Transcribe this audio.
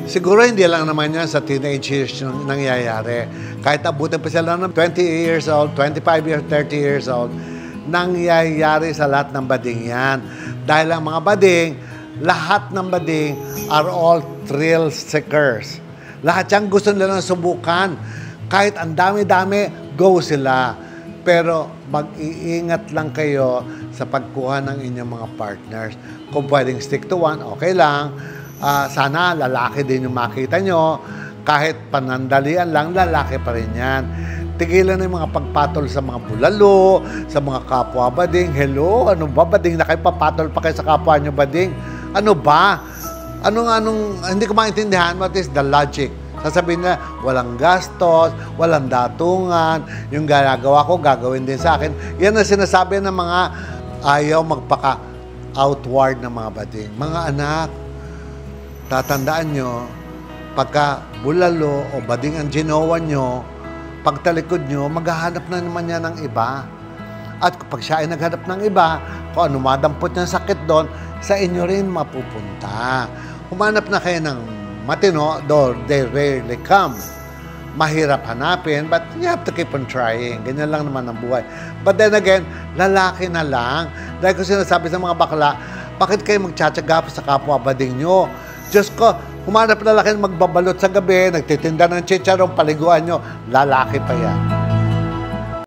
Siguro hindi lang naman yan sa teenage years yung nangyayari. Kahit abutin pa sila ng 20 years old, 25 years, 30 years old, nangyayari sa lahat ng bading yan. Dahil ang mga bading, lahat ng bading are all thrill seekers. Lahat yan gusto nilang subukan. Kahit ang dami-dami, go sila. Pero mag-iingat lang kayo sa pagkuha ng inyong mga partners. Kung pwedeng stick to one, okay lang. Sana lalaki din yung makita nyo. Kahit panandalian lang, lalaki pa rin yan. Tigilan na yung mga pagpatol sa mga bulalo, sa mga kapwa bading. Hello, ano ba bading na kayo papatol pa kayo sa kapwa nyo bading? Ano ba? Hindi ko maintindihan what is the logic. Sasabihin na, walang gastos, walang datungan, yung ginagawa ko, gagawin din sa akin. Yan ang sinasabi ng mga ayaw magpaka-outward ng mga bading. Mga anak, tatandaan nyo, pagka bulalo o bading ang ginawa nyo, pagtalikod nyo, maghahanap na naman yan ng iba. At kapag siya ay naghanap ng iba, kung ano madampot niya sakit doon, sa inyo rin mapupunta. Humanap na kayo ng matino, though they rarely come. Mahirap hanapin, but you have to keep on trying. Ganyan lang naman ang buhay. But then again, lalaki na lang. Dahil ko sinasabi sa mga bakla, bakit kayo magtsatsaga sa kapwa bading nyo? Diyos ko, humanap na lalaki magbabalot sa gabi, nagtitinda ng chicharong, paliguan nyo, lalaki pa yan.